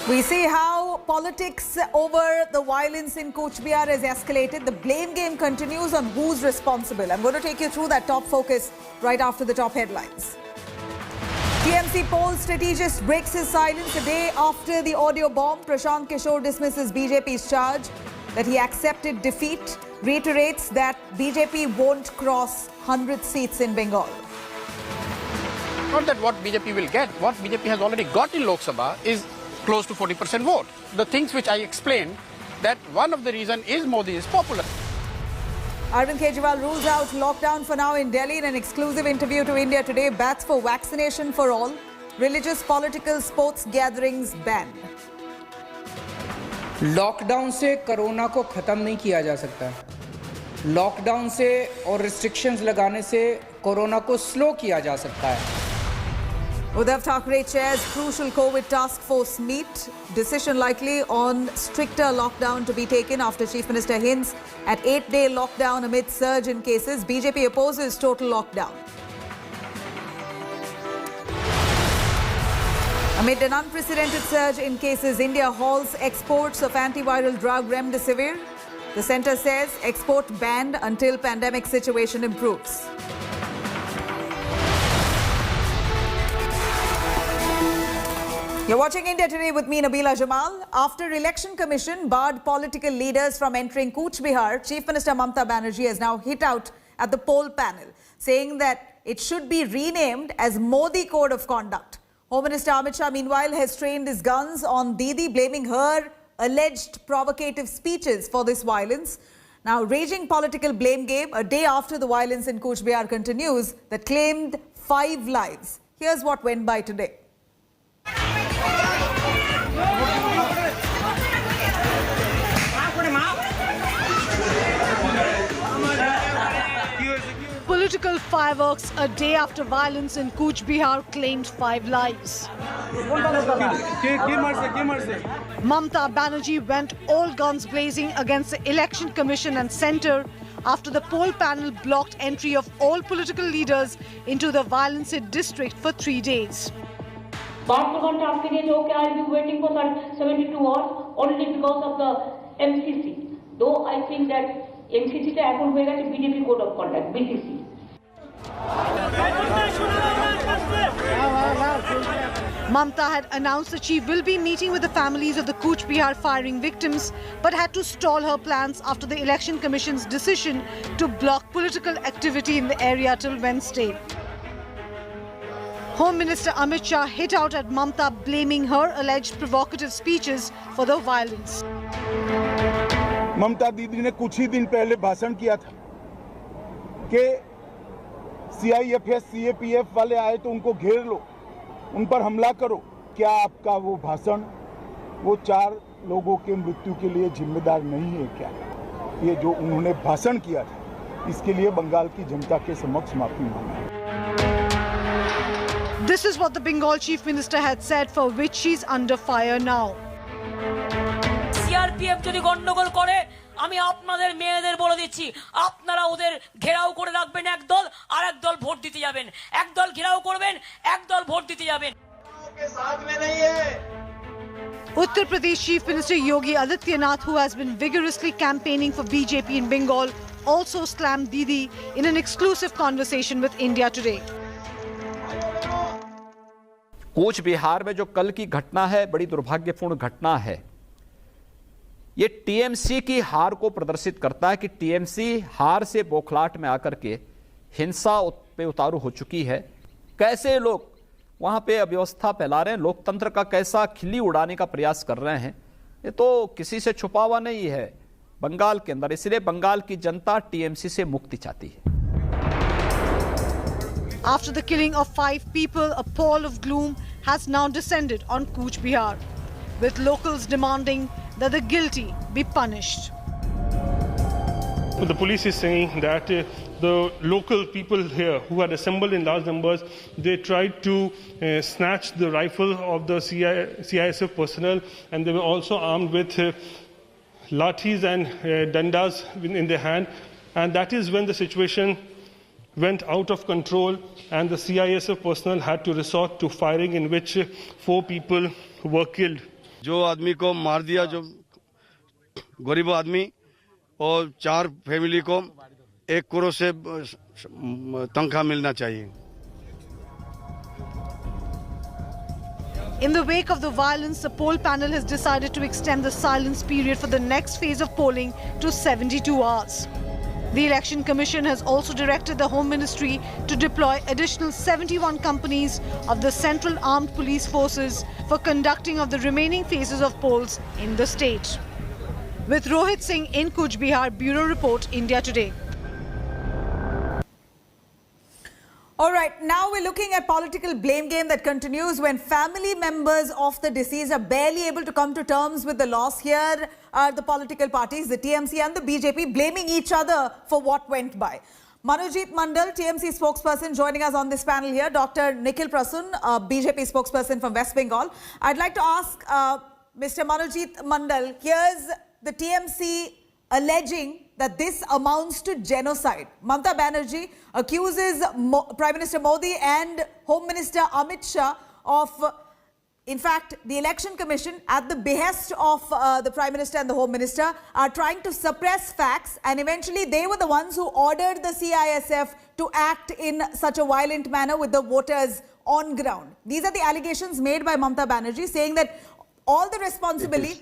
We see how politics over the violence in Cooch Behar has escalated. The blame game continues on who's responsible. I'm going to take you through that top focus right after the top headlines. TMC poll strategist breaks his silence a day after the audio bomb. Prashant Kishore dismisses BJP's charge that he accepted defeat, reiterates that BJP won't cross 100 seats in Bengal. Not that what BJP will get, what BJP has already got in Lok Sabha is close to 40% vote. The things which I explained, that one of the reason is Modi is popular. Arvind Kejriwal rules out lockdown for now in Delhi in an exclusive interview to India Today. Bats for vaccination for all. Religious, political, sports gatherings banned. Lockdown से corona को खत्म नहीं किया जा सकता. Lockdown से और restrictions लगाने से कोरोना को स्लो किया जा सकता है. Uddhav Thackeray chairs crucial COVID task force meet. Decision likely on stricter lockdown to be taken after Chief Minister hints at 8-day lockdown amid surge in cases. BJP opposes total lockdown. Amid an unprecedented surge in cases, India halts exports of antiviral drug Remdesivir. The centre says export banned until pandemic situation improves. You're watching India Today with me, Nabila Jamal. After Election Commission barred political leaders from entering Cooch Behar, Chief Minister Mamata Banerjee has now hit out at the poll panel, saying that it should be renamed as Modi Code of Conduct. Home Minister Amit Shah, meanwhile, has trained his guns on Didi, blaming her alleged provocative speeches for this violence. Now, raging political blame game a day after the violence in Cooch Behar continues that claimed 5 lives. Here's what went by today. Political fireworks a day after violence in Cooch Behar claimed 5 lives. Mamata Banerjee went all guns blazing against the Election Commission and Centre after the poll panel blocked entry of all political leaders into the violence-hit district for 3 days. I'll be waiting for 72 hours only because of the MCC. Though I think that MCC is a BJP code of conduct, BCC. Mamata had announced that she will be meeting with the families of the Cooch Behar firing victims, but had to stall her plans after the Election Commission's decision to block political activity in the area till Wednesday. Home Minister Amit Shah hit out at Mamata, blaming her alleged provocative speeches for the violence. ममता दीदी ने कुछ ही दिन पहले भाषण किया था कि CIFS, CAPF वाले आए तो उनको घेर लो, उन पर हमला करो. क्या आपका वो भाषण वो 4 लोगों के मृत्यु के लिए जिम्मेदार नहीं है क्या? ये जो उन्होंने भाषण किया था, इसके लिए बंगाल की जनता के समक्ष माफी मांगी. This is what the Bengal Chief Minister had said, for which she's under fire now. CRPF যদি গন্ডগোল করে আমি আপনাদের মেয়েদের বলে দিচ্ছি আপনারা ওদের ঘেরাও করে রাখবেন এক দল আর এক দল ভোট দিতে যাবেন এক দল ঘেরাও করবেন এক দল ভোট দিতে যাবেন Uttar Pradesh Chief Minister Yogi Adityanath, who has been vigorously campaigning for BJP in Bengal, also slammed Didi in an exclusive conversation with India Today. Cooch Behar में जो कल की घटना है बड़ी दुर्भाग्यपूर्ण घटना है. ये टीएमसी की हार को प्रदर्शित करता है कि टीएमसी हार से बौखलाहट में आकर के हिंसा पे उतारू हो चुकी है. कैसे लोग वहां पे अव्यवस्था फैला रहे हैं, लोकतंत्र का कैसा खिल्ली उड़ाने का प्रयास कर रहे हैं, ये तो किसी से छुपा हुआ नहीं है बंगाल के अंदर. इसलिए बंगाल की जनता टीएमसी से मुक्ति चाहती है. After the killing of 5 people, a pall of gloom has now descended on Cooch Behar, with locals demanding that the guilty be punished. The police is saying that the local people here who had assembled in large numbers, they tried to snatch the rifle of the CISF personnel, and they were also armed with lathis and dandas in their hand, and that is when the situation went out of control and the CISF personnel had to resort to firing, in which 4 people were killed. जो आदमी को मार दिया, जो गरीब आदमी, और 4 family को 1 करोड़ से तनख्वाह मिलना चाहिए। In the wake of the violence, the poll panel has decided to extend the silence period for the next phase of polling to 72 hours. The Election Commission has also directed the Home Ministry to deploy additional 71 companies of the Central Armed Police Forces for conducting of the remaining phases of polls in the state. With Rohit Singh in Cooch Behar, Bureau Report, India Today. All right, now we're looking at political blame game that continues when family members of the deceased are barely able to come to terms with the loss. Here are the political parties, the TMC and the BJP, blaming each other for what went by. Manojit Mandal, TMC spokesperson, joining us on this panel here. Dr. Nikhil Prasoon, BJP spokesperson from West Bengal. I'd like to ask Mr. Manojit Mandal, here's the TMC alleging that this amounts to genocide. Mamata Banerjee accuses Prime Minister Modi and Home Minister Amit Shah of, in fact, the Election Commission, at the behest of the Prime Minister and the Home Minister, are trying to suppress facts, and eventually they were the ones who ordered the CISF to act in such a violent manner with the voters on ground. These are the allegations made by Mamata Banerjee, saying that all the responsibility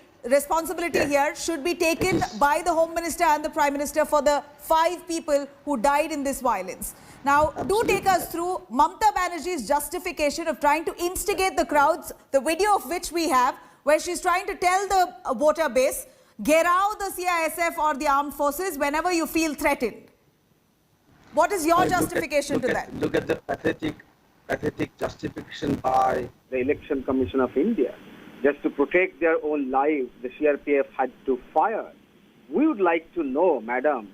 here should be taken by the Home Minister and the Prime Minister for the 5 people who died in this violence. Now, do take us through Mamata Banerjee's justification of trying to instigate the crowds, the video of which we have, where she's trying to tell the voter base, get out the CISF or the armed forces whenever you feel threatened. What is your justification to that? Look at the pathetic justification by the Election Commission of India. Just to protect their own lives, the CRPF had to fire. We would like to know, madam,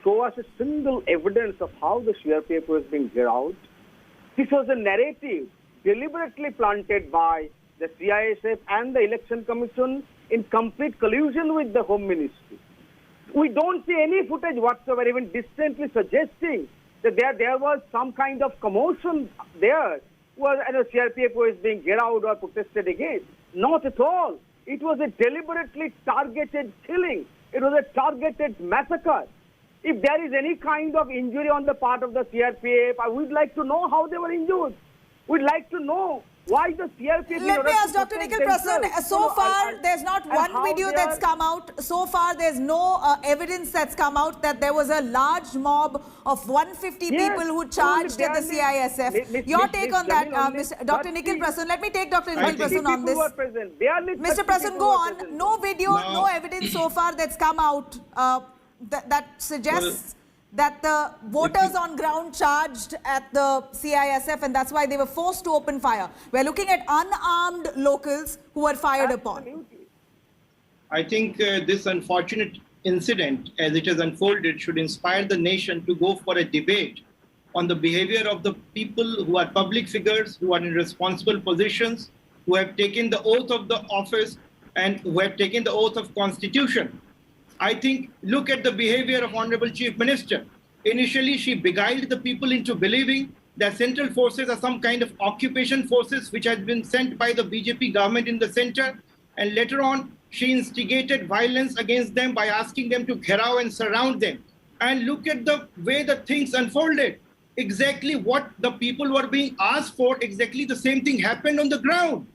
show us a single evidence of how the CRPF was being geared. This was a narrative deliberately planted by the CISF and the Election Commission in complete collusion with the Home Ministry. We don't see any footage whatsoever, even distantly suggesting that there was some kind of commotion there. CRPF was being geared out or protested against. Not at all. It was a deliberately targeted killing. It was a targeted massacre. If there is any kind of injury on the part of the CRPF, I would like to know how they were injured. We'd like to know why the CRPF... Let me ask Dr. Nikhil Prasoon, so far there's not one video that's come out. So far there's no evidence that's come out that there was a large mob of 150 people who charged at the CISF. Your take on that, Dr. Nikhil Prasoon. Let me take Dr. Nikhil Prasoon on this. Mr. Prasoon, go on. No video, no evidence so far that's come out that suggests that the voters on ground charged at the CISF, and that's why they were forced to open fire. We're looking at unarmed locals who were fired upon. I think this unfortunate incident, as it has unfolded, should inspire the nation to go for a debate on the behavior of the people who are public figures, who are in responsible positions, who have taken the oath of the office and who have taken the oath of constitution. I think, look at the behavior of Honorable Chief Minister. Initially, she beguiled the people into believing that central forces are some kind of occupation forces which had been sent by the BJP government in the center. And later on, she instigated violence against them by asking them to gherav and surround them. And look at the way the things unfolded. Exactly what the people were being asked for, exactly the same thing happened on the ground.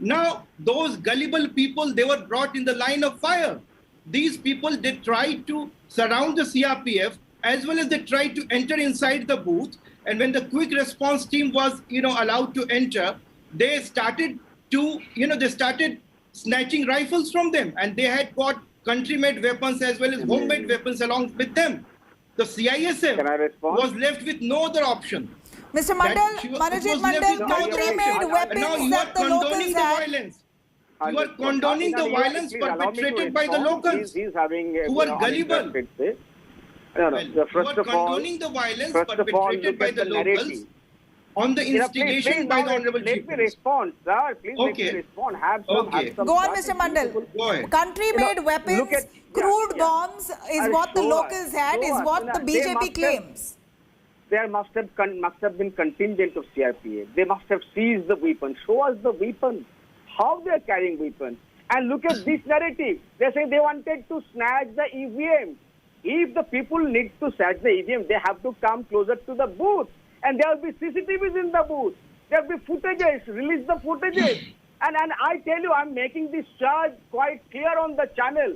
Now, those gullible people, they were brought in the line of fire. These people, they tried to surround the CRPF as well as they tried to enter inside the booth. And when the quick response team was, allowed to enter, they started to, they started snatching rifles from them. And they had got country-made weapons as well as homemade weapons along with them. The CISF was left with no other option. Mr. Mandal, Manojit Mandal, country-made weapons that the locals had. You are condoning the violence perpetrated by the locals who are gullible. First of all, condoning the violence perpetrated by the locals on the instigation by the Honorable Chief Minister. Let me respond, sir. Please let me respond. Have some Go on, Mr. Mandal. Country-made weapons, crude bombs is what the locals had, is what the BJP claims. There must have been contingent of CRPF. They must have seized the weapon. Show us the weapon. how they are carrying weapons. And look at this narrative. They say they wanted to snatch the EVM. If the people need to snatch the EVM, they have to come closer to the booth. And there will be CCTVs in the booth. There will be footages, release the footages. And I tell you, I'm making this charge quite clear on the channel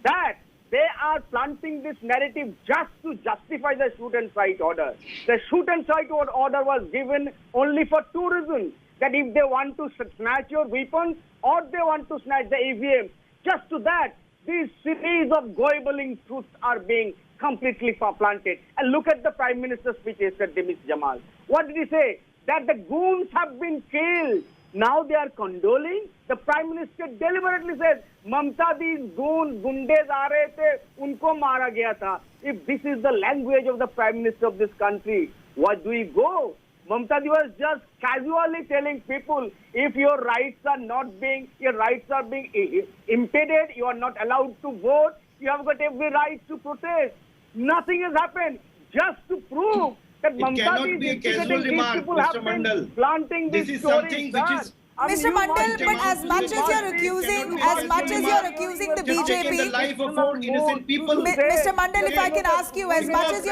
that they are planting this narrative just to justify the shoot and strike order. The shoot and strike order was given only for two reasons. That if they want to snatch your weapons or they want to snatch the EVM, just to that, these series of gobbling truths are being completely planted. And look at the Prime Minister's speech yesterday, Ms. Jamal. What did he say? That the goons have been killed. Now they are condoling. The Prime Minister deliberately said, Mamta, these gundes aa rahe the, unko mara gaya tha. If this is the language of the Prime Minister of this country, where do we go? Mamta was just casually telling people, if your rights are being impeded, you are not allowed to vote, you have got every right to protest. Nothing has happened. Just to prove that Mamta is casual remark, people Mr. have been Mandal. planting This these is something stories. which is Mr. Mandal, but as much as you're accusing the just taking the BJP, life of 4 innocent people. Mr. Mandal, if I can ask you, as much as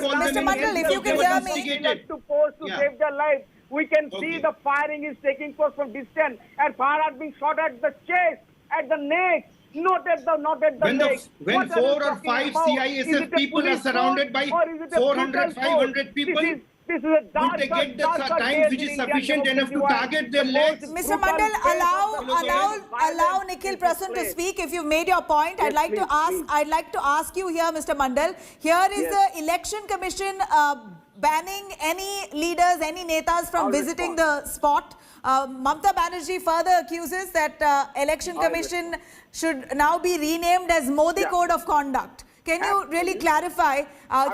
Mr. Mandal, if you can hear me, to force to save their lives. We can see the firing is taking place from distance, and fire are being shot at the chest, at the neck, not at the leg. When 4 or 5 CISF people are surrounded by 400, 500 people, this is a dark, would they get the time which is sufficient enough to target their legs? Mr. Mandal, allow Nikhil Prasun to speak. If you've made your point, I'd like to ask you here, Mr. Mandal. Here is the Election Commission banning any leaders, any netas from visiting the spot. Mamta Banerjee further accuses that Election Commission should now be renamed as Modi Code of Conduct. Can you really clarify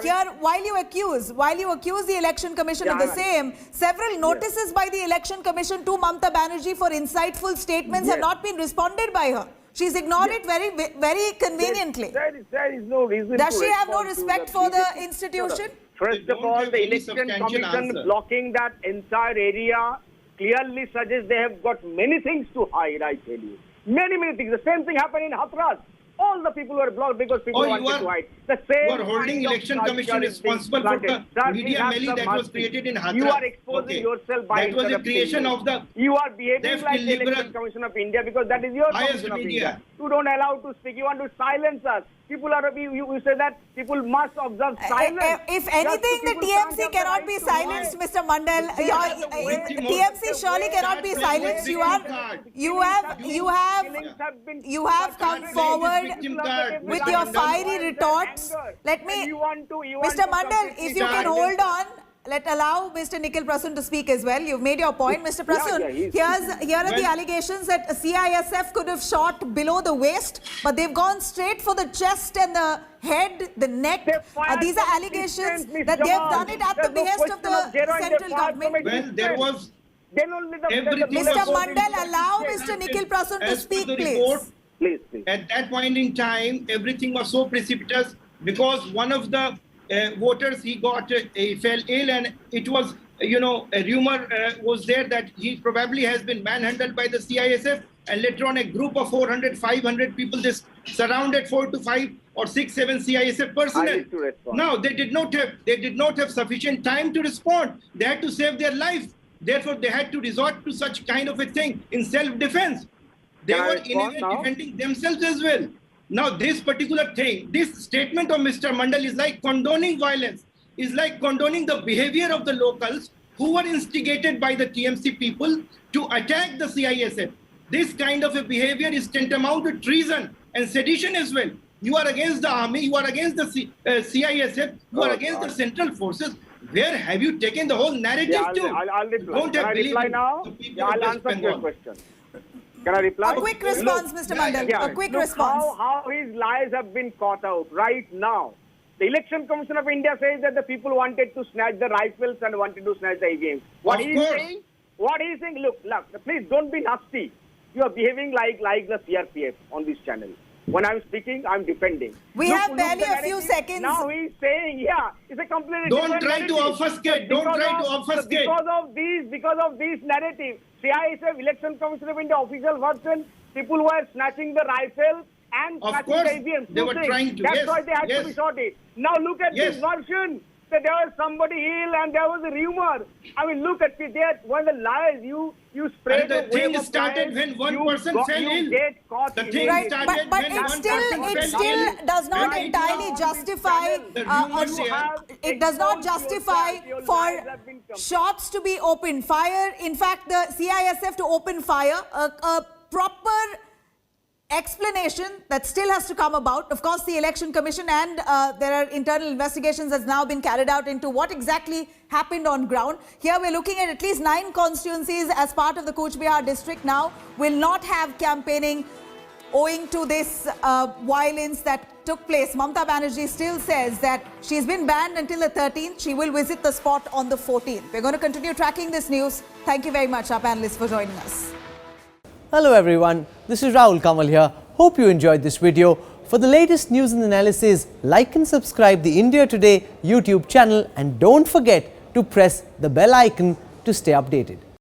here, while you accuse the Election Commission of the same, several notices by the Election Commission to Mamta Banerjee for insightful statements have not been responded by her. She's ignored it very conveniently. There is no reason. Does she have no respect for the institution? First of all, the Election Commission blocking that entire area clearly suggests they have got many things to hide, I tell you. Many things. The same thing happened in Hathras. All the people were blocked because people wanted to hide. The same you are holding Election Commission responsible for the media melee that was created in Hathras. You are exposing yourself by that was the creation of the You are behaving like the Election Commission of India because that is your Commission of India. You don't allow to speak. You want to silence us. People are, you say that people must observe silence. If anything, the TMC cannot be silenced, Mr. Mandal. TMC surely cannot be silenced. You have come forward with your fiery retorts. Let me, Mr. Mandal, if you can hold on. Allow Mr. Nikhil Prasun to speak as well. You've made your point, Mr. Prasun. Here are the allegations that CISF could have shot below the waist, but they've gone straight for the chest and the head, the neck. These are allegations that they have done it at the behest of the central government. Well, there was everything. Mr. Mandal, allow Mr. Nikhil Prasun to speak, please. Please. At that point in time, everything was so precipitous because one of the voters, he fell ill, and it was, a rumor was there that he probably has been manhandled by the CISF, and later on a group of 400, 500 people, this surrounded 4 to 5 or 6, 7 CISF personnel. Now, they did not have sufficient time to respond. They had to save their life. Therefore, they had to resort to such kind of a thing in self-defense. They were in a way defending themselves as well. Now, this particular thing, this statement of Mr. Mandal is like condoning violence, is like condoning the behavior of the locals who were instigated by the TMC people to attack the CISF. This kind of a behavior is tantamount to treason and sedition as well. You are against the army, you are against the CISF, you are against the central forces. Where have you taken the whole narrative to? I'll reply. Don't have belief in now? the people I'll of West answer your Bengal. question. Can I reply? A quick response, Mr. Mandal. A quick response. How his lies have been caught out right now. The Election Commission of India says that the people wanted to snatch the rifles and wanted to snatch the EVMs. What he's saying, look, please don't be nasty. You are behaving like the CRPF on this channel. When I'm speaking, I'm defending. We have barely a few seconds. Now he's saying, it's a completely Don't try to obfuscate. Don't try to obfuscate. Because of these narratives, CISF Election Commission of India official version, people were snatching the rifle and Of snatching course, the AGM. they were trying to, That's yes, why they had to be yes. shot it. Now look at Yes. this version. That there was somebody ill and there was a rumor. I mean, look at it. There, when the lies, you spread And the a wave thing of started lies, when one you person got- fell you ill. get caught The in thing it. Right, started but when it one still person fell does not When entirely it- justify. The rumors here. It does not justify for shots to be opened. Fire. In fact, the CISF to open fire. A proper explanation that still has to come about. Of course, the Election Commission and there are internal investigations that's now been carried out into what exactly happened on ground. Here we're looking at least 9 constituencies as part of the Cooch Behar district now will not have campaigning owing to this violence that took place. Mamta Banerjee still says that she's been banned until the 13th. She will visit the spot on the 14th. We're going to continue tracking this news. Thank you very much, our panelists, for joining us. Hello everyone, this is Rahul Kamal here. Hope you enjoyed this video. For the latest news and analysis, like and subscribe the India Today YouTube channel and don't forget to press the bell icon to stay updated.